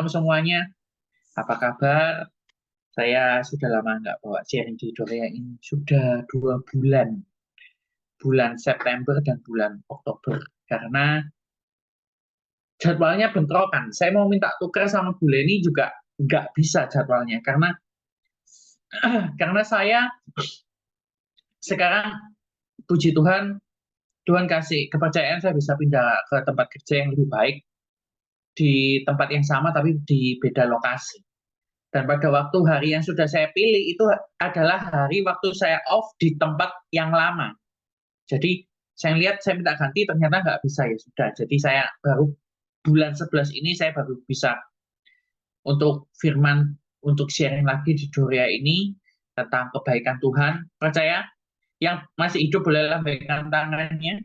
Shalom semuanya, apa kabar? Saya sudah lama nggak bawa sharing di Dorea ini, sudah 2 bulan, bulan September dan bulan Oktober, karena jadwalnya bentrokan. Saya mau minta tukar sama Bu Leni juga nggak bisa jadwalnya, karena saya sekarang, puji Tuhan, Tuhan kasih kepercayaan saya bisa pindah ke tempat kerja yang lebih baik, di tempat yang sama tapi di beda lokasi. Dan pada waktu hari yang sudah saya pilih itu adalah hari waktu saya off di tempat yang lama. Jadi saya lihat, saya minta ganti, ternyata nggak bisa, ya sudah. Jadi saya baru bulan 11 ini saya baru bisa untuk firman, untuk sharing lagi di Dorea ini tentang kebaikan Tuhan. Percaya yang masih hidup boleh lambaikan tangannya,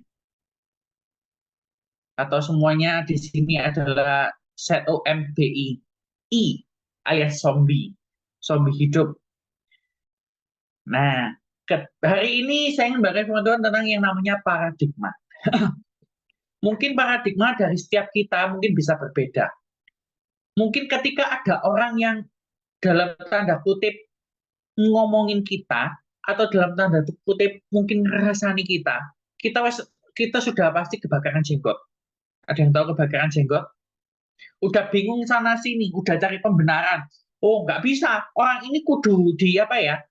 atau semuanya di sini adalah ZOMBI, alias zombie, zombie hidup. Nah, hari ini saya ingin bahas teman-teman tentang yang namanya paradigma. Mungkin paradigma dari setiap kita mungkin bisa berbeda. Mungkin ketika ada orang yang dalam tanda kutip ngomongin kita, atau dalam tanda kutip mungkin ngerasani kita sudah pasti kebakaran jenggot. Ada yang tahu kebakaran jenggot? Udah bingung sana sini, udah cari pembenaran. Oh, nggak bisa. Orang ini kudu di apa ya?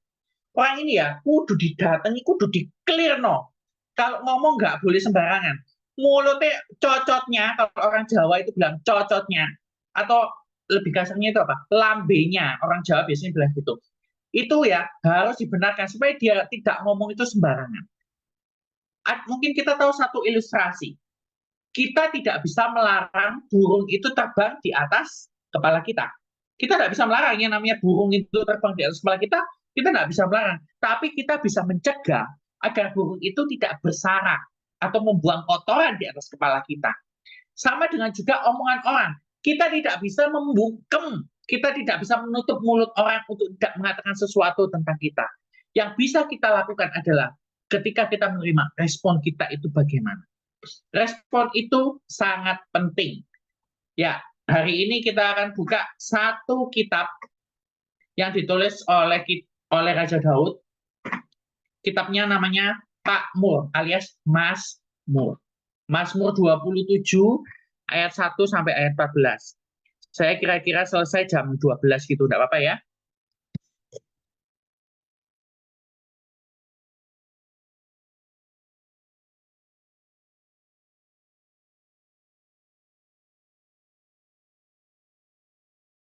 Orang ini ya kudu didatangi, kudu di clear no. Kalau ngomong nggak boleh sembarangan. Mulutnya cocotnya, kalau orang Jawa itu bilang cocotnya, atau lebih kasarnya itu apa? Lambenya, orang Jawa biasanya bilang gitu. Itu ya harus dibenarkan supaya dia tidak ngomong itu sembarangan. Mungkin kita tahu satu ilustrasi. Kita tidak bisa melarang burung itu terbang di atas kepala kita. Kita tidak bisa melarang yang namanya burung itu terbang di atas kepala kita tidak bisa melarang. Tapi kita bisa mencegah agar burung itu tidak bersarang atau membuang kotoran di atas kepala kita. Sama dengan juga omongan orang. Kita tidak bisa membungkem, kita tidak bisa menutup mulut orang untuk tidak mengatakan sesuatu tentang kita. Yang bisa kita lakukan adalah ketika kita menerima, respon kita itu bagaimana. Respon itu sangat penting. Ya, hari ini kita akan buka satu kitab yang ditulis oleh Raja Daud. Kitabnya namanya Makmur alias Mazmur. Mazmur 27 ayat 1 sampai ayat 14. Saya kira-kira selesai jam 12 gitu, enggak apa-apa ya?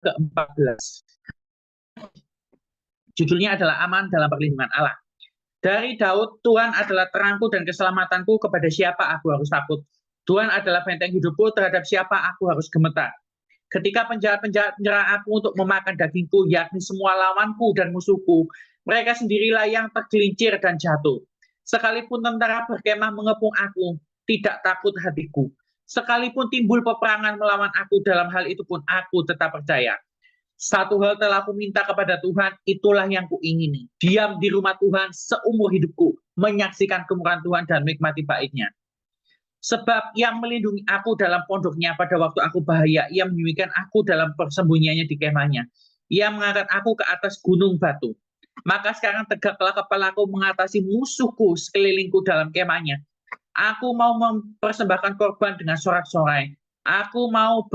Ke-14. Judulnya adalah Aman dalam Perlindungan Allah. Dari Daud, Tuhan adalah terangku dan keselamatanku, kepada siapa aku harus takut. Tuhan adalah benteng hidupku, terhadap siapa aku harus gemetar. Ketika penjahat-penjahat menyerang aku untuk memakan dagingku, yakni semua lawanku dan musuhku, mereka sendirilah yang tergelincir dan jatuh. Sekalipun tentara berkemah mengepung aku, tidak takut hatiku. Sekalipun timbul peperangan melawan aku, dalam hal itu pun aku tetap percaya. Satu hal telah aku minta kepada Tuhan, itulah yang kuingini. Diam di rumah Tuhan seumur hidupku, menyaksikan kemurahan Tuhan dan menikmati baiknya. Sebab yang melindungi aku dalam pondoknya pada waktu aku bahaya, ia menyembunyikan aku dalam persembunyiannya di kemahnya. Ia mengangkat aku ke atas gunung batu. Maka sekarang tegaklah kepalaku mengatasi musuhku sekelilingku dalam kemahnya. Aku mau mempersembahkan korban dengan sorak-sorai. Aku mau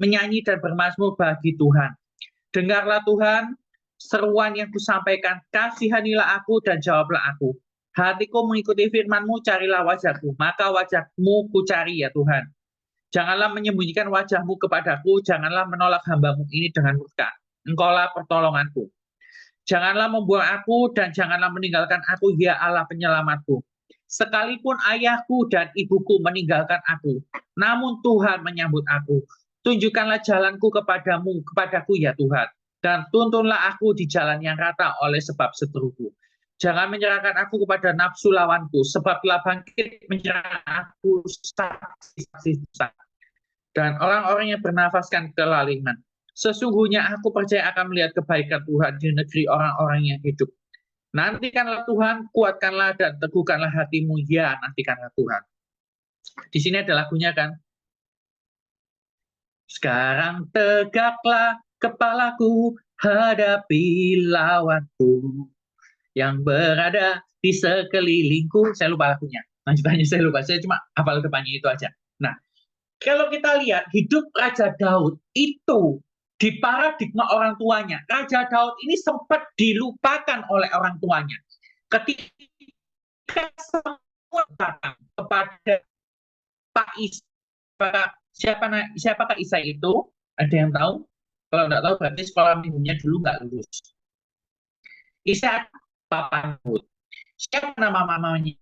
menyanyi dan bermazmur bagi Tuhan. Dengarlah Tuhan, seruan yang kusampaikan, kasihanilah aku dan jawablah aku. Hatiku mengikuti firman-Mu, carilah wajah-Mu, maka wajah-Mu kucari ya Tuhan. Janganlah menyembunyikan wajah-Mu kepadaku, janganlah menolak hamba-Mu ini dengan murka. Engkaulah pertolonganku. Janganlah membuang aku dan janganlah meninggalkan aku, ya Allah penyelamatku. Sekalipun ayahku dan ibuku meninggalkan aku, namun Tuhan menyambut aku. Tunjukkanlah jalanku kepadaku ya Tuhan, dan tuntunlah aku di jalan yang rata oleh sebab seteruku. Jangan menyerahkan aku kepada nafsu lawanku, sebab telah bangkit menyerang aku saksi-saksi dosa dan orang-orang yang bernafaskan kelaliman. Sesungguhnya aku percaya akan melihat kebaikan Tuhan di negeri orang-orang yang hidup. Nantikanlah Tuhan, kuatkanlah dan teguhkanlah hatimu, ya nantikanlah Tuhan. Di sini ada lagunya kan? Sekarang tegaklah kepalaku, hadapi lawanku yang berada di sekelilingku. Saya lupa lagunya. Lanjutannya saya lupa. Saya cuma hafal depannya itu aja. Nah, kalau kita lihat hidup Raja Daud itu di paradigma orang tuanya, Raja Daud ini sempat dilupakan oleh orang tuanya. Ketika semua datang kepada Pak Isa, siapakah Isa itu? Ada yang tahu? Kalau nggak tahu berarti sekolah minggunya dulu nggak lulus. Isa Papa Daud. Siapa nama mamanya?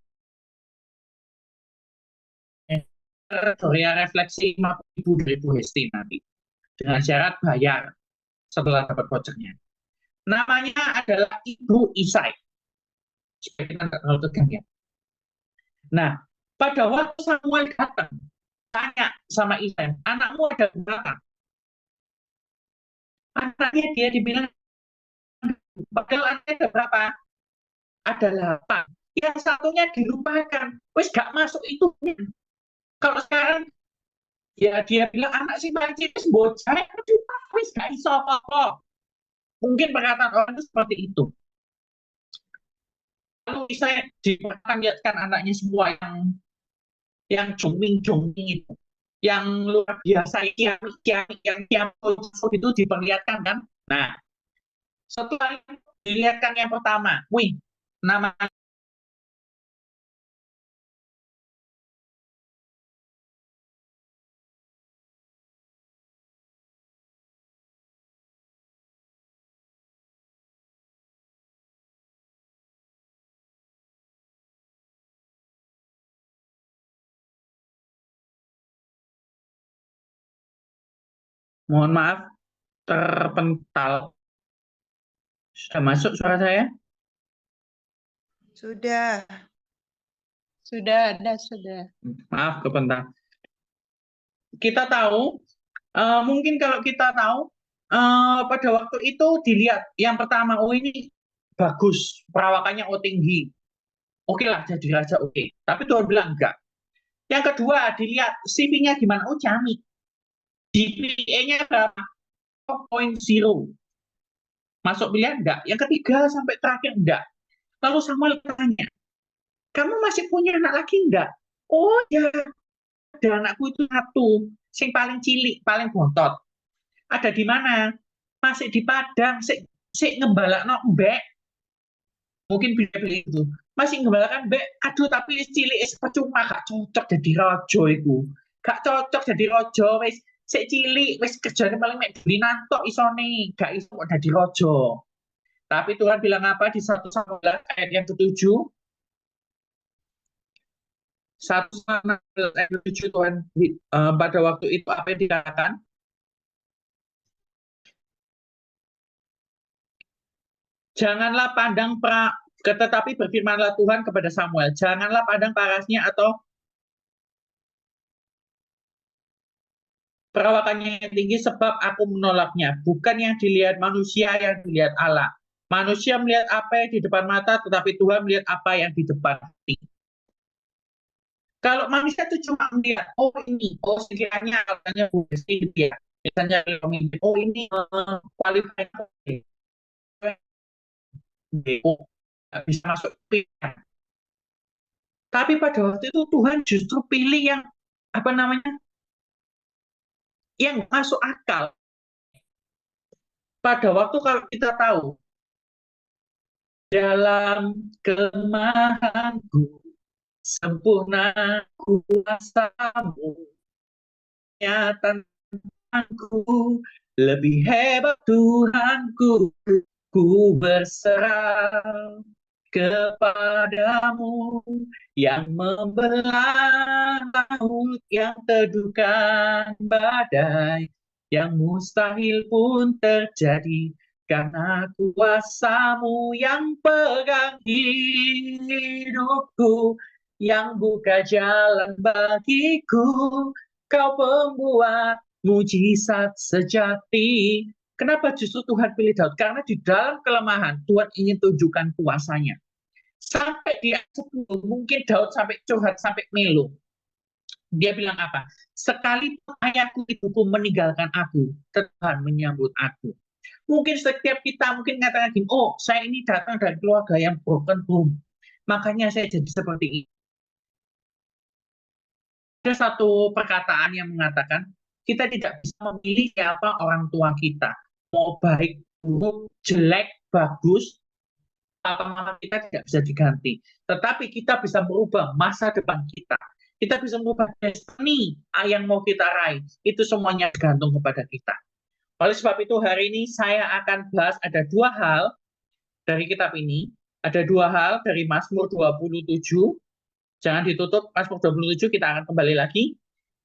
Gloria refleksi 50.000 dari Bu Hesti nanti. Dengan syarat bayar setelah dapat vouchernya. Namanya adalah Ibu Isai. Supaya kita nggak terlalu tegang ya. Nah, pada waktu Samuel datang, tanya sama Isai, anakmu ada berapa? Anaknya dia dibilang, padahal anaknya ada berapa? Ada 8. Yang satunya dilupakan. Wes gak masuk itu. Kalau sekarang, ya dia bilang anak si Manci wis bocah, wis gak iso apa-apa. Mungkin perkataan orang itu seperti itu. Lalu saya diperlihatkan anaknya semua yang jongming-jongming itu, yang luar biasa, yang itu diperlihatkan kan. Nah, setelah itu dilihatkan yang pertama, wih, nama mohon maaf terpental. Sudah masuk suara saya? Sudah. Sudah ada, sudah. Maaf kepental. Kita tahu, mungkin kalau kita tahu, pada waktu itu dilihat yang pertama, oh ini bagus, perawakannya tinggi. Oke lah, jadi raja oke. Tapi Tuhan bilang enggak. Yang kedua, dilihat CV-nya gimana? Oh, Cami. GPA-nya berapa? 4.0. Masuk pilihan enggak? Yang ketiga sampai terakhir enggak. Lalu Samuel tanya, kamu masih punya anak lagi enggak? Oh ya, ada anakku itu satu, yang paling cilik, paling bontot. Ada di mana? Masih di Padang, sik ngembalakno mbek. Mungkin pilih itu. Masih ngembalakan mbek, aduh tapi cilik percuma, gak cocok jadi raja iku. Gak cocok jadi raja, wis sik cilik, wis kerjane paling mek dolinan tok isone, gak iso kok dadi raja. Tapi Tuhan bilang apa di 1 Samuel ayat yang ke-7? 1 Samuel ayat ke-7 Tuhan pada waktu itu apa yang dikatakan? Janganlah pandang tetapi berfirmanlah Tuhan kepada Samuel, janganlah pandang parasnya atau perawakannya yang tinggi sebab aku menolaknya. Bukan yang dilihat manusia, yang dilihat Allah. Manusia melihat apa yang di depan mata, tetapi Tuhan melihat apa yang di depan hati. Kalau manusia itu cuma melihat, oh ini, oh sekiranya katanya Bu Desti dia, misalnya oh ini kualifikasi bisa masuk pilihan. Tapi pada waktu itu Tuhan justru pilih yang apa namanya, yang masuk akal. Pada waktu kalau kita tahu dalam kelemahanku sempurna kuasamu, nyataanku lebih hebat Tuhanku, ku berserah kepadamu yang membelah laut, yang teduhkan badai, yang mustahil pun terjadi karena kuasamu yang pegang hidupku, yang buka jalan bagiku, kau pembuat mujizat sejati. Kenapa justru Tuhan pilih Daud? Karena di dalam kelemahan Tuhan ingin tunjukkan kuasanya. Sampai di ayat 10, mungkin Daud sampai curhat, sampai melo. Dia bilang apa? Sekalipun ayahku ibuku meninggalkan aku, Tuhan menyambut aku. Mungkin setiap kita mungkin mengatakan gini, oh saya ini datang dari keluarga yang broken home, makanya saya jadi seperti ini. Ada satu perkataan yang mengatakan, kita tidak bisa memilih siapa orang tua kita. Mau baik, buruk, jelek, bagus, apa kita tidak bisa diganti. Tetapi kita bisa merubah masa depan kita. Kita bisa merubah destiny yang mau kita raih. Itu semuanya tergantung kepada kita. Oleh sebab itu hari ini saya akan bahas ada dua hal dari kitab ini. Ada dua hal dari Mazmur 27. Jangan ditutup Mazmur 27, kita akan kembali lagi.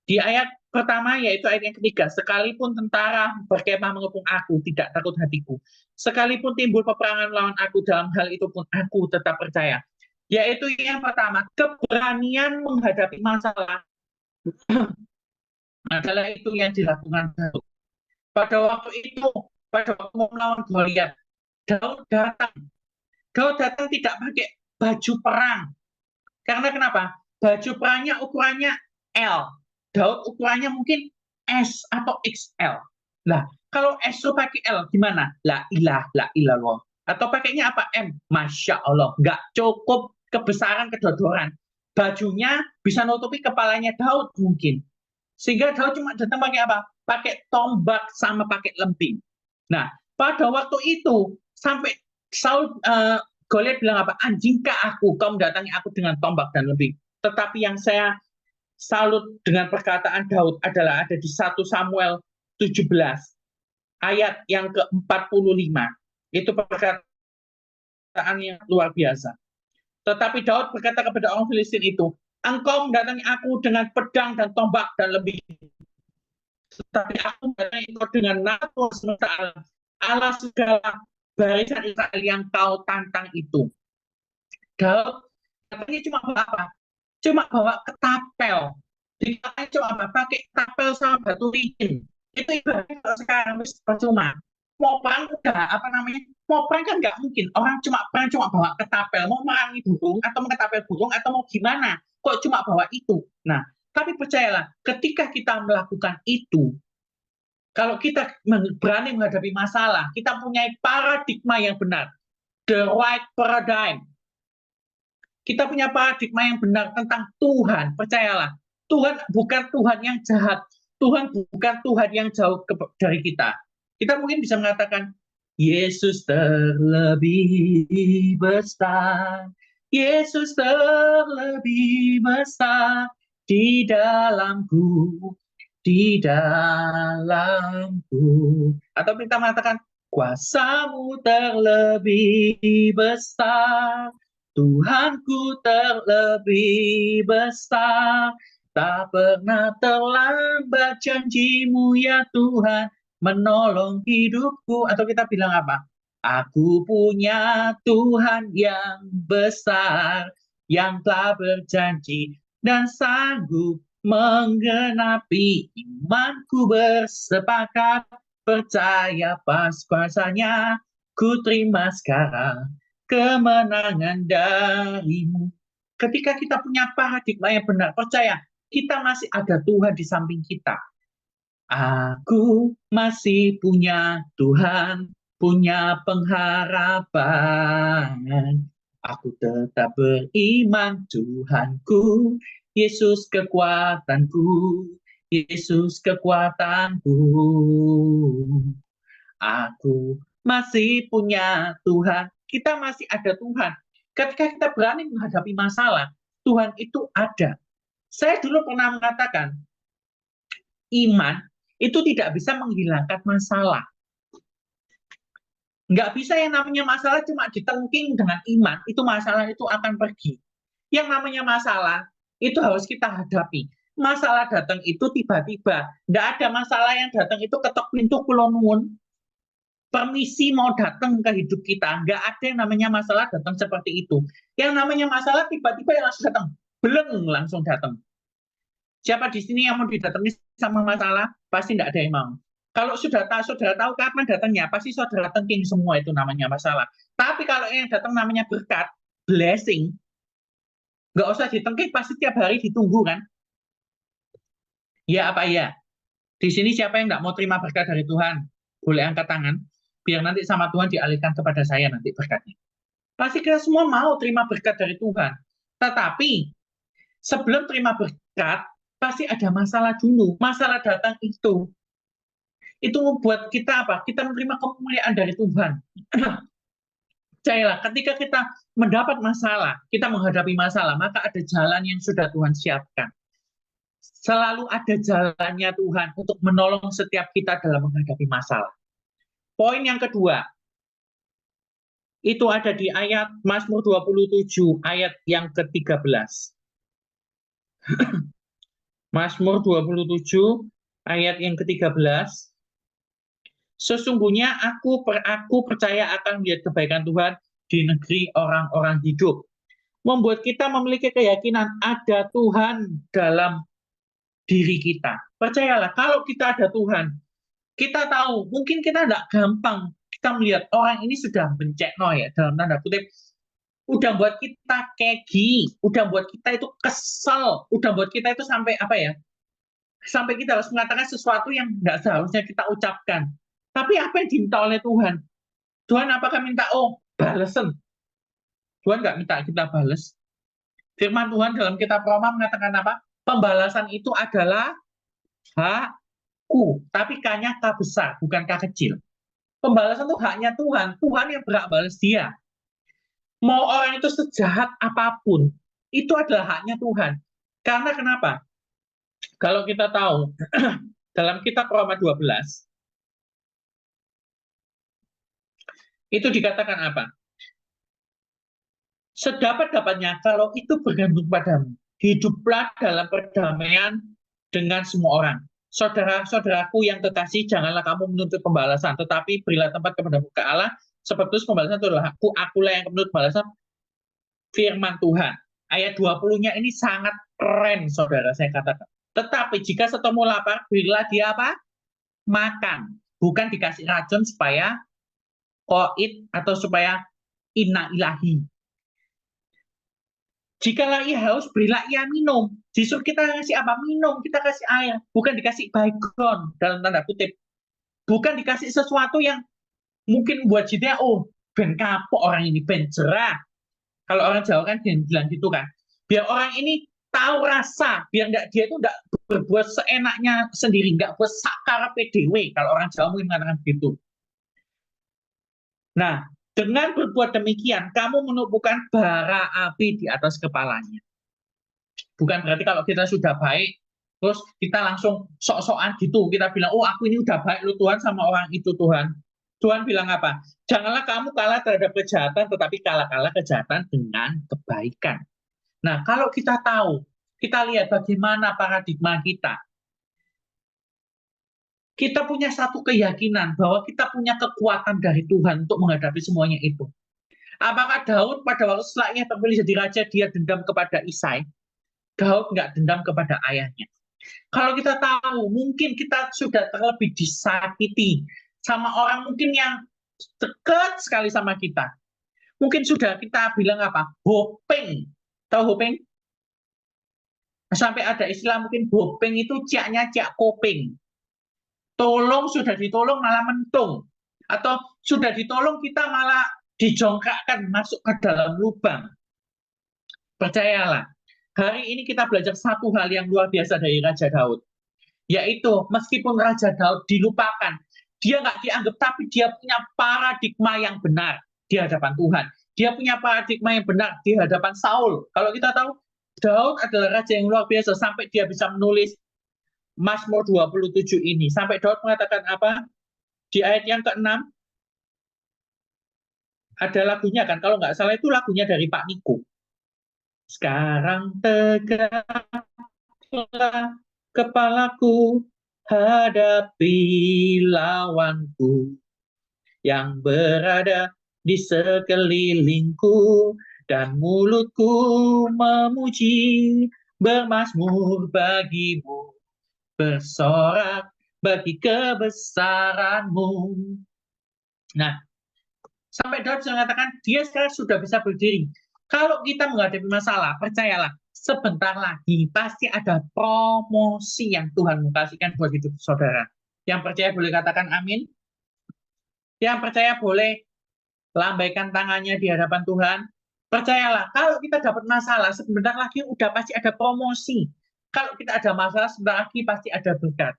Di ayat pertama yaitu ayat yang ketiga, sekalipun tentara berkemah mengepung aku, tidak takut hatiku. Sekalipun timbul peperangan lawan aku, dalam hal itu pun aku tetap percaya. Yaitu yang pertama, keberanian menghadapi masalah adalah itu yang dilakukan Daud. Pada waktu itu, pada waktu mau melawan Goliat, Daud datang. Daud datang tidak pakai baju perang. Karena kenapa? Baju perangnya ukurannya L. Daud ukurannya mungkin S atau XL. Lah, kalau S itu pakai L gimana? La ilallah. Atau pakainya apa? M. Masya Allah. Nggak cukup kebesaran kedodoran. Bajunya bisa nutupi kepalanya Daud mungkin. Sehingga Daud cuma datang pakai apa? Pakai tombak sama pakai lemping. Nah, pada waktu itu sampai Saul Goliat bilang apa? Anjingkah aku, kau mendatangi aku dengan tombak dan lemping. Tetapi yang saya salut dengan perkataan Daud adalah ada di 1 Samuel 17 ayat yang ke-45. Itu perkataan yang luar biasa. Tetapi Daud berkata kepada orang Filistin itu, engkau mendatangi aku dengan pedang dan tombak dan lemping. Tetapi aku mendatangi engkau dengan nama Tuhan semesta alam, Allah segala barisan Israel yang kau tantang itu. Daud katanya cuma bawa apa? Cuma bawa ketapel. Jadi katanya cuma apa? Pakai ketapel sama batu licin. Itu ibaratnya kalau sekarang percuma. Mau perang udah apa namanya? Mau perang kan nggak mungkin. Orang cuma perang cuma bawa ketapel. Mau merangi burung atau ketapel burung atau mau gimana? Kok cuma bawa itu? Nah, tapi percayalah, ketika kita melakukan itu, kalau kita berani menghadapi masalah, kita punya paradigma yang benar. The right paradigm. Kita punya paradigma yang benar tentang Tuhan. Percayalah, Tuhan bukan Tuhan yang jahat. Tuhan bukan Tuhan yang jauh dari kita. Kita mungkin bisa mengatakan, Yesus terlebih besar. Yesus terlebih besar di dalamku. Di dalamku. Atau kita mengatakan, kuasamu terlebih besar. Tuhanku terlebih besar, tak pernah terlambat janjimu ya Tuhan, menolong hidupku. Atau kita bilang apa? Aku punya Tuhan yang besar, yang telah berjanji dan sanggup menggenapi. Imanku bersepakat, percaya pas kuasanya, ku terima sekarang kemenangan darimu. Ketika kita punya paradigma yang benar, percaya kita masih ada Tuhan di samping kita. Aku masih punya Tuhan, punya pengharapan. Aku tetap beriman, Tuhanku, Yesus kekuatanku, Yesus kekuatanku. Aku masih punya Tuhan. Kita masih ada Tuhan. Ketika kita berani menghadapi masalah, Tuhan itu ada. Saya dulu pernah mengatakan, iman itu tidak bisa menghilangkan masalah. Nggak bisa yang namanya masalah cuma ditengking dengan iman, itu masalah itu akan pergi. Yang namanya masalah, itu harus kita hadapi. Masalah datang itu tiba-tiba. Nggak ada masalah yang datang itu ketok pintu Kulon Nuwun, permisi mau datang ke hidup kita. Nggak ada yang namanya masalah datang seperti itu. Yang namanya masalah tiba-tiba yang langsung datang. Belum langsung datang. Siapa di sini yang mau didatangi sama masalah? Pasti nggak ada yang mau. Kalau saudara tahu kapan datangnya, pasti saudara tengking semua itu namanya masalah. Tapi kalau yang datang namanya berkat, blessing, nggak usah ditengking, pasti tiap hari ditunggu kan. Ya apa iya? Di sini siapa yang nggak mau terima berkat dari Tuhan? Boleh angkat tangan, biar nanti sama Tuhan dialihkan kepada saya nanti berkatnya. Pasti kita semua mau terima berkat dari Tuhan. Tetapi sebelum terima berkat, pasti ada masalah dulu. Masalah datang itu membuat kita apa? Kita menerima kemuliaan dari Tuhan. Percayalah, ketika kita mendapat masalah, kita menghadapi masalah, maka ada jalan yang sudah Tuhan siapkan. Selalu ada jalannya Tuhan untuk menolong setiap kita dalam menghadapi masalah. Poin yang kedua, itu ada di ayat Mazmur 27, ayat yang ke-13. Mazmur 27, ayat yang ke-13. Sesungguhnya aku percaya akan melihat kebaikan Tuhan di negeri orang-orang hidup. Membuat kita memiliki keyakinan ada Tuhan dalam diri kita. Percayalah, kalau kita ada Tuhan, kita tahu, mungkin kita tidak gampang kita melihat orang ini sudah mencekno ya, dalam tanda kutip, udah buat kita kegi, udah buat kita itu kesel, udah buat kita itu sampai apa ya, sampai kita harus mengatakan sesuatu yang nggak seharusnya kita ucapkan. Tapi apa yang diminta oleh Tuhan? Tuhan apakah minta, oh, balesan? Tuhan nggak minta kita bales. Firman Tuhan dalam kitab Roma mengatakan apa? Pembalasan itu adalah hakku, tapi K-nya K besar, bukan K kecil. Pembalasan itu haknya Tuhan. Tuhan yang berhak balas dia. Mau orang itu sejahat apapun, itu adalah haknya Tuhan. Karena kenapa? Kalau kita tahu, dalam kitab Roma 12, itu dikatakan apa? Sedapat-dapatnya, kalau itu bergantung padamu, hiduplah dalam perdamaian dengan semua orang. Saudara-saudaraku yang kekasih, janganlah kamu menuntut pembalasan, tetapi berilah tempat kepada muka Allah, sebab itu pembalasan itu adalah akulah yang menuntut pembalasan. Firman Tuhan. Ayat 20-nya ini sangat keren, saudara, saya katakan. Tetapi jika setemu lapar, berilah dia apa? Makan. Bukan dikasih racun supaya koit atau supaya inna ilahi. Jika ia haus, berilah ia minum. Justru kita kasih apa? Minum, kita kasih air. Bukan dikasih background, dalam tanda kutip. Bukan dikasih sesuatu yang mungkin buat kita, oh, ben kapok orang ini, ben cerah. Kalau orang Jawa kan bilang gitu kan. Biar orang ini tahu rasa, biar dia itu nggak berbuat seenaknya sendiri, nggak buat sakara PDW. Kalau orang Jawa mungkin mengatakan begitu. Nah, dengan berbuat demikian, kamu menumpukan bara api di atas kepalanya. Bukan berarti kalau kita sudah baik, terus kita langsung sok-sokan gitu, kita bilang, oh aku ini udah baik lu Tuhan sama orang itu Tuhan. Tuhan bilang apa? Janganlah kamu kalah terhadap kejahatan, tetapi kalah kejahatan dengan kebaikan. Nah, kalau kita tahu, kita lihat bagaimana paradigma kita. Kita punya satu keyakinan bahwa kita punya kekuatan dari Tuhan untuk menghadapi semuanya itu. Apakah Daud pada waktu setelah ia terpilih jadi raja, dia dendam kepada Isai? Daud nggak dendam kepada ayahnya. Kalau kita tahu, mungkin kita sudah terlebih disakiti sama orang mungkin yang dekat sekali sama kita. Mungkin sudah kita bilang apa? Hopeng. Tahu hopeng? Sampai ada istilah mungkin hopeng itu ciaknya ciak kopeng. Tolong, sudah ditolong malah mentung. Atau sudah ditolong kita malah dijongkakkan masuk ke dalam lubang. Percayalah, hari ini kita belajar satu hal yang luar biasa dari Raja Daud. Yaitu meskipun Raja Daud dilupakan, dia nggak dianggap, tapi dia punya paradigma yang benar di hadapan Tuhan. Dia punya paradigma yang benar di hadapan Saul. Kalau kita tahu, Daud adalah raja yang luar biasa sampai dia bisa menulis Mazmur 27 ini. Sampai Daud mengatakan apa? Di ayat yang ke-6, ada lagunya kan, kalau nggak salah itu lagunya dari Pak Niko. Sekarang tegaklah kepalaku, hadapi lawanku yang berada di sekelilingku, dan mulutku memuji, bermazmur bagimu, bersorak bagi kebesaranmu. Nah, sampai Daud mengatakan dia sekarang sudah bisa berdiri. Kalau kita menghadapi masalah, percayalah, sebentar lagi pasti ada promosi yang Tuhan mau kasihkan buat hidup saudara. Yang percaya boleh katakan amin. Yang percaya boleh lambaikan tangannya di hadapan Tuhan. Percayalah, kalau kita dapat masalah, sebentar lagi udah pasti ada promosi. Kalau kita ada masalah, sebentar lagi pasti ada berkat.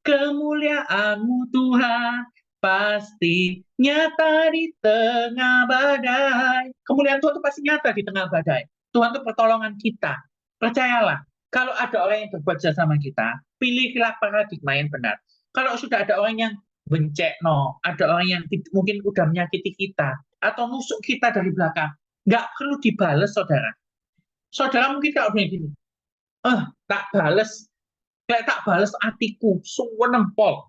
Kemuliaan-Mu Tuhan pasti nyata di tengah badai. Kemuliaan Tuhan itu pasti nyata di tengah badai. Tuhan itu pertolongan kita. Percayalah, kalau ada orang yang berbuat jahat sama kita, pilihlah paradigma yang benar. Kalau sudah ada orang yang bencekno, ada orang yang mungkin udah menyakiti kita, atau nusuk kita dari belakang, nggak perlu dibales, saudara. Saudara mungkin kalau begini, tak bales, kayak tak bales hatiku, sungguh nempol.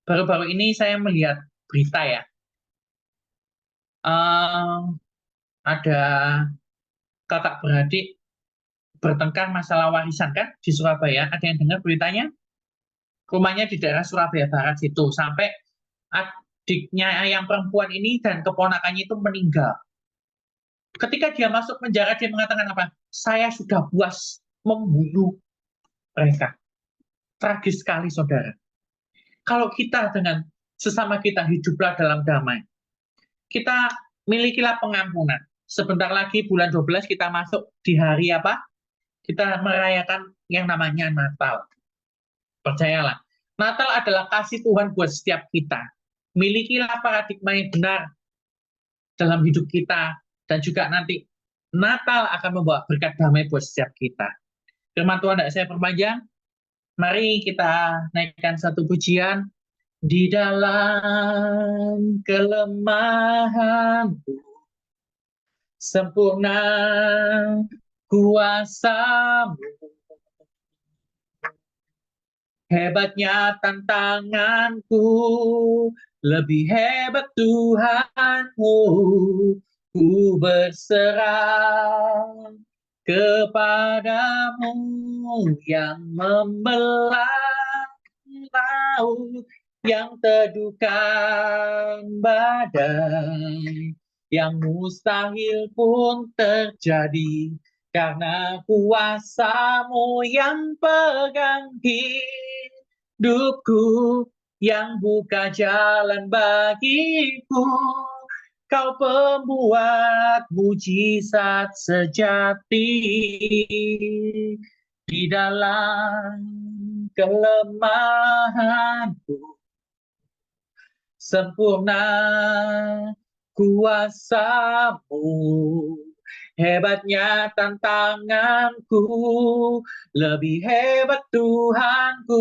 Baru-baru ini saya melihat berita ya, ada kakak beradik bertengkar masalah warisan kan di Surabaya. Ada yang dengar beritanya? Rumahnya di daerah Surabaya Barat situ, sampai adiknya yang perempuan ini dan keponakannya itu meninggal. Ketika dia masuk penjara, dia mengatakan apa? Saya sudah puas membunuh mereka. Tragis sekali, saudara. Kalau kita dengan sesama kita hiduplah dalam damai, kita milikilah pengampunan. Sebentar lagi bulan 12 kita masuk di hari apa? Kita merayakan yang namanya Natal. Percayalah, Natal adalah kasih Tuhan buat setiap kita. Milikilah paradigma yang benar dalam hidup kita, dan juga nanti Natal akan membawa berkat damai buat setiap kita. Firman Tuhan tidak saya perpanjang. Mari kita naikkan satu pujian. Di dalam kelemahanku, sempurna kuasa-Mu. Hebatnya tantanganku, lebih hebat Tuhanmu. Ku berserah kepadamu yang membelah laut, yang teduhkan badai, yang mustahil pun terjadi, karena kuasa-Mu yang pegang hidupku, yang buka jalan bagiku. Kau pembuat mujizat sejati. Di dalam kelemahanku, sempurna kuasa-Mu. Hebatnya tantanganku, lebih hebat Tuhanku.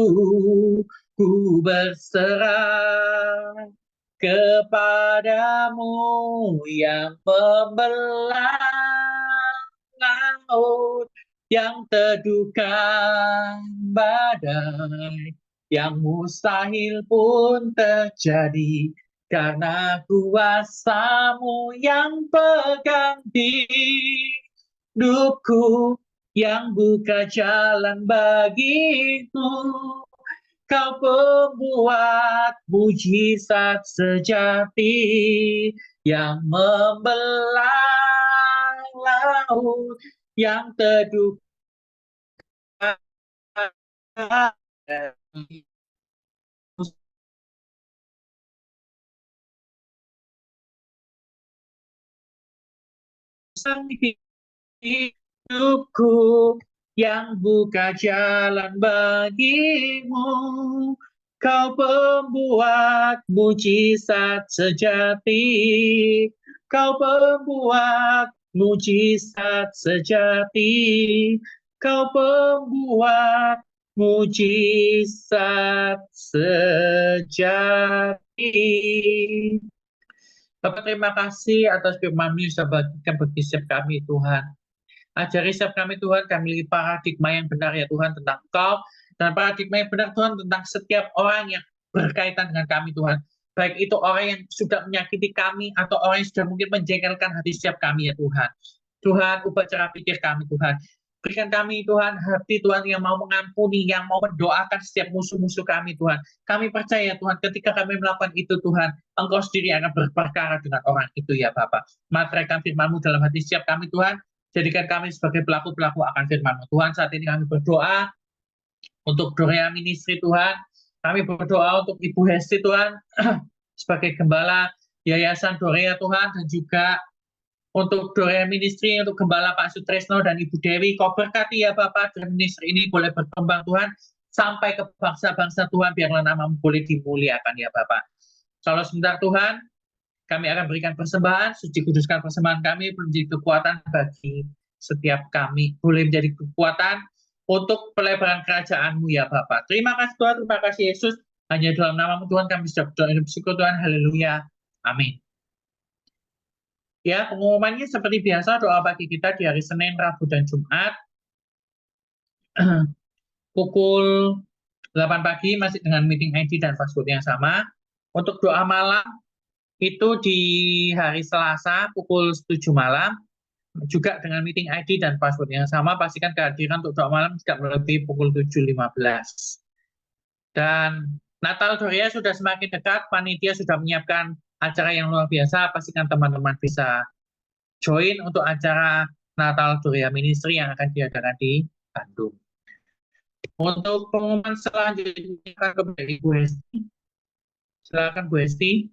Ku berserah kepadamu yang membelah laut, yang teduhkan badai, yang mustahil pun terjadi, karena kuasa-Mu yang pegang hidupku, yang buka jalan bagiku. Kau pembuat mujizat sejati, yang membelah laut, yang teduh hidupku, yang buka jalan bagimu. Kau pembuat mujizat sejati. Kau pembuat mujizat sejati. Kau pembuat mujizat sejati. Bapak, terima kasih atas firman-Mu yang sudah bagikan bagi setiap kami, Tuhan. Ajari setiap kami, Tuhan, kami memiliki paradigma yang benar, ya Tuhan, tentang Kau, dan paradigma yang benar, Tuhan, tentang setiap orang yang berkaitan dengan kami, Tuhan. Baik itu orang yang sudah menyakiti kami, atau orang yang sudah mungkin menjengkelkan hati setiap kami, ya Tuhan. Tuhan, ubah cara pikir kami, Tuhan. Berikan kami, Tuhan, hati Tuhan yang mau mengampuni, yang mau mendoakan setiap musuh-musuh kami, Tuhan. Kami percaya, Tuhan, ketika kami melakukan itu, Tuhan, Engkau sendiri akan berperkara dengan orang itu, ya Bapak. Materaikan firman-Mu dalam hati setiap kami, Tuhan. Jadikan kami sebagai pelaku-pelaku akan firman-Mu. Tuhan, saat ini kami berdoa untuk Dorea Ministry, Tuhan. Kami berdoa untuk Ibu Hesti, Tuhan, sebagai gembala Yayasan Dorea, Tuhan, dan juga untuk Dorea Ministry, untuk Gembala Pak Sutresno dan Ibu Dewi. Kau berkati ya Bapak, dan ministry ini boleh berkembang, Tuhan, sampai ke bangsa-bangsa, Tuhan, biarlah nama-Mu boleh dimuliakan ya Bapak. Kalau sebentar, Tuhan, kami akan berikan persembahan, suci kuduskan persembahan kami, menjadi kekuatan bagi setiap kami, boleh menjadi kekuatan untuk pelebaran kerajaan-Mu ya Bapak. Terima kasih Tuhan, terima kasih Yesus. Hanya dalam nama-Mu Tuhan kami sudah berdoa dan bersyukur Tuhan. Haleluya. Amin. Ya, pengumumannya seperti biasa, doa pagi kita di hari Senin, Rabu, dan Jumat. Pukul 8 pagi masih dengan meeting ID dan password yang sama. Untuk doa malam, itu di hari Selasa pukul 7 malam, juga dengan meeting ID dan password yang sama. Pastikan kehadiran untuk doa malam tidak melebihi pukul 7.15. Dan Natal Dorea sudah semakin dekat, panitia sudah menyiapkan acara yang luar biasa. Pastikan teman-teman bisa join untuk acara Natal Dorea Ministry yang akan diadakan di Bandung. Untuk pengumuman selanjutnya akan kembali Bu Hesti. Silakan Bu Hesti.